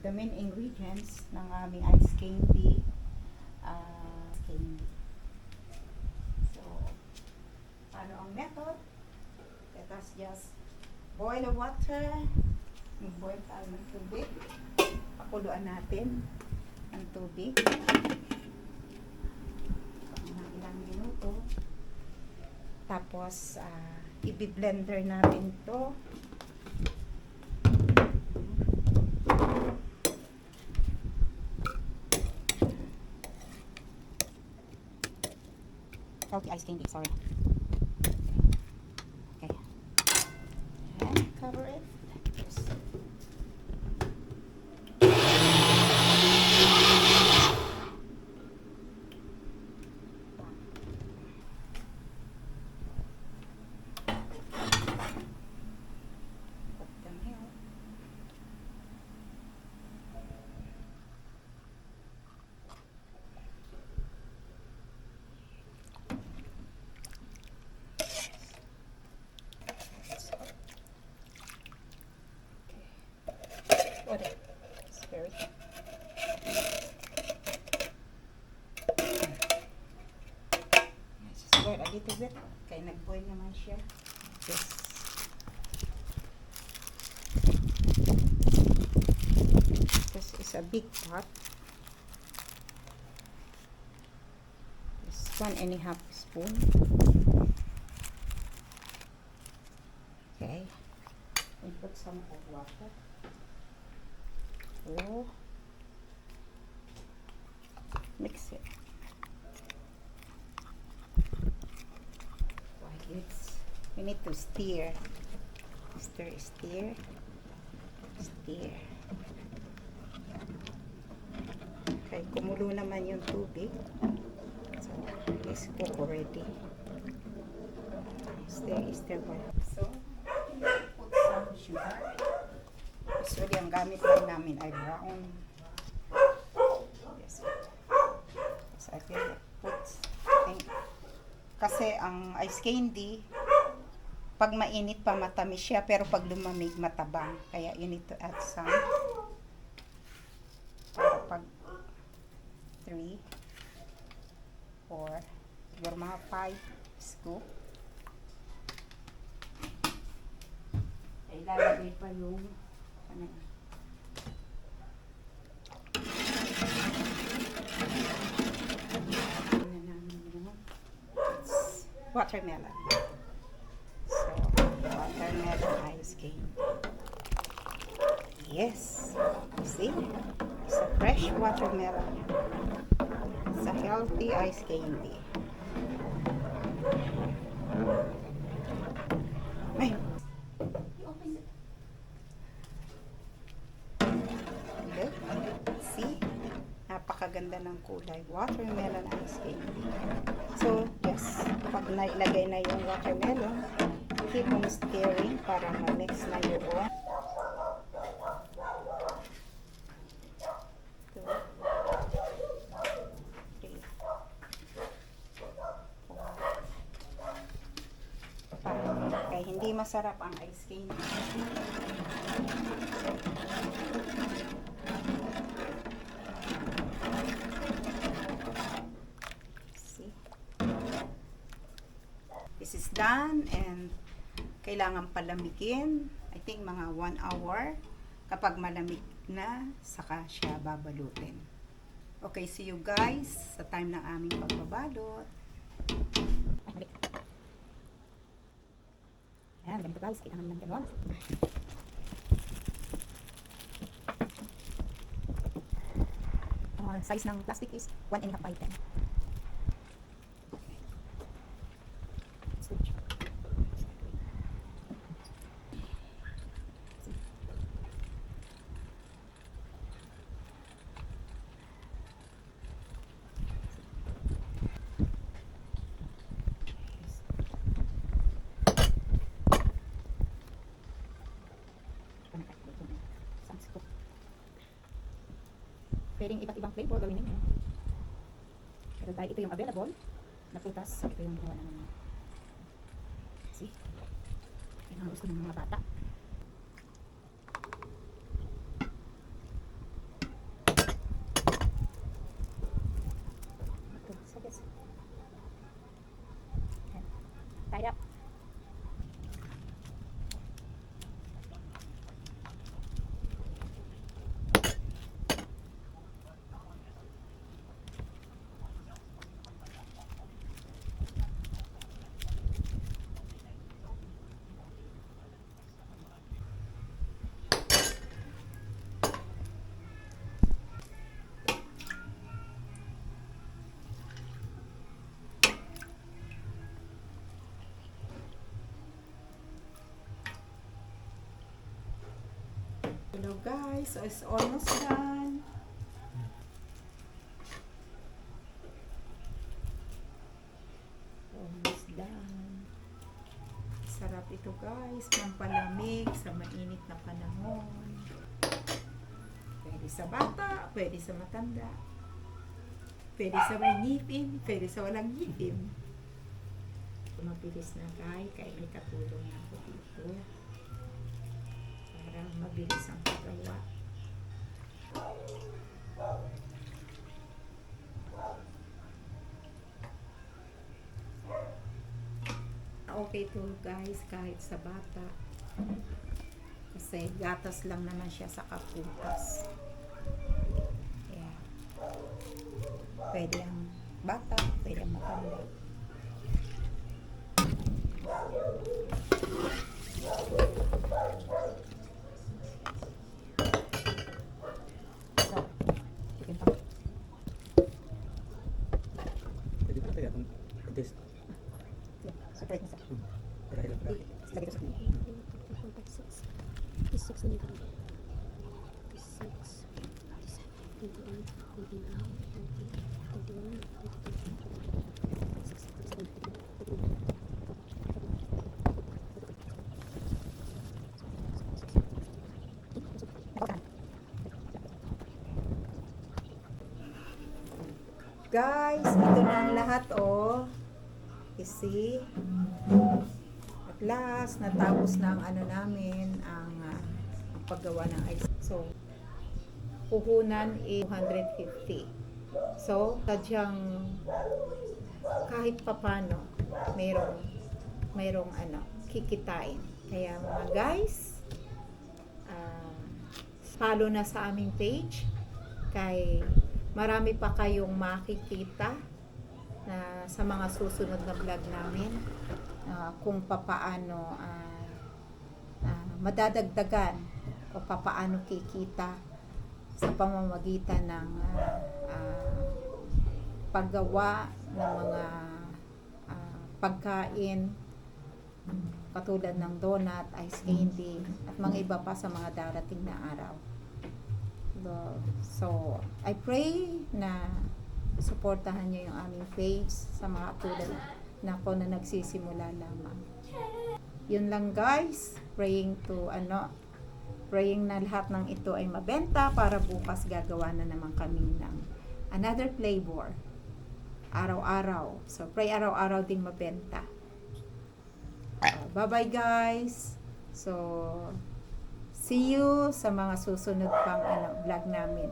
the main ingredients ng aming ice candy. Candy. So, ano ang method? Let us just boil the water. Mag-boil tayo ng tubig. Pakuluan natin ang tubig. Mga ilang minuto. Tapos, i-blender natin ito. Healthy ice candy, sorry. Okay. And cover it. Yes. Put them here. It's very just boil a little bit. Kaya nag-boil naman siya. Yes. This is a big pot. This 1.5 spoon. Okay. And put some of water. Oh, mix it. We need to stir. Stir. Okay, kumulo naman yung tubig. So, let's cook already. Stir. So, put some sugar. Usually, ang gamit lang namin ay brown. Yes. So, I will put, kasi ang ice candy, pag mainit pa matamis siya, pero pag lumamig matabang. Kaya you need to add some. Para pag 3, 4, siguro mga 5 scoop. Ay lalagay pa yung watermelon. So, watermelon ice candy. Yes. You see? It's a fresh watermelon. It's a healthy ice candy. Ay. Look. See? Napakaganda ng kulay. Watermelon ice candy. So, yes. Pag nailagay na yung watermelon, keep on stirring para ma-mix na yung 2, 3, 4, 5. Kaya hindi masarap ang ice candy. This is done and kailangan palamigin. I think mga 1 hour. Kapag malamig na, saka siya babalutin. Okay, see you guys sa time ng aming pagbabalot. Ayan, ganito guys. Kailangan lang gano'n. Size ng plastic is 1.5 by 10. Pwedeng iba't ibang flavor gawin ninyo. Pero dahil ito yung available na prutas, ito yung gawa namin. See? Yan ang gusto ng mga bata. Kaya. Hello guys, so it's almost done. Almost done. Sarap ito guys, pampalamig sa mainit na panahon. Pwede sa bata, pwede sa matanda. Pwede sa may ngipin, pwede sa walang ngipin. Mabilis na guys, kaya may katulong na ako dito. Para mabilis ang paggawa. Okay to guys, kahit sa bata. Kasi gatas lang naman siya sa kaputas. Yeah. Pwede ang bata, pwede ang matanda. So, chicken pa. Pwede pa tayo itong test. Separate na sa. Lagay lang pala. Lagay ko sa tingin. 56 na nito. 56, 57, 28, 29, 30, 31, Guys, ito na ang lahat oh. You see? At last, natapos na ang ano namin, ang paggawa ng ice. So, puhunan is 250. So, sadyang kahit papano, mayroong ano, kikitain. Kaya mga guys, follow na sa aming page. Kay marami pa kayong makikita na sa mga susunod na vlog namin kung papaano madadagdagan o papaano kikita sa pamamagitan ng paggawa ng mga pagkain katulad ng donut, ice candy at mga iba pa sa mga darating na araw. So, I pray na suportahan niyo yung aming page sa mga tulad na ako na nagsisimula lamang. Yun lang guys, praying na lahat ng ito ay mabenta para bukas gagawa na naman kami ng another flavor. Araw-araw. So, pray araw-araw ding mabenta. Bye-bye guys. So, see you sa mga susunod pang vlog namin.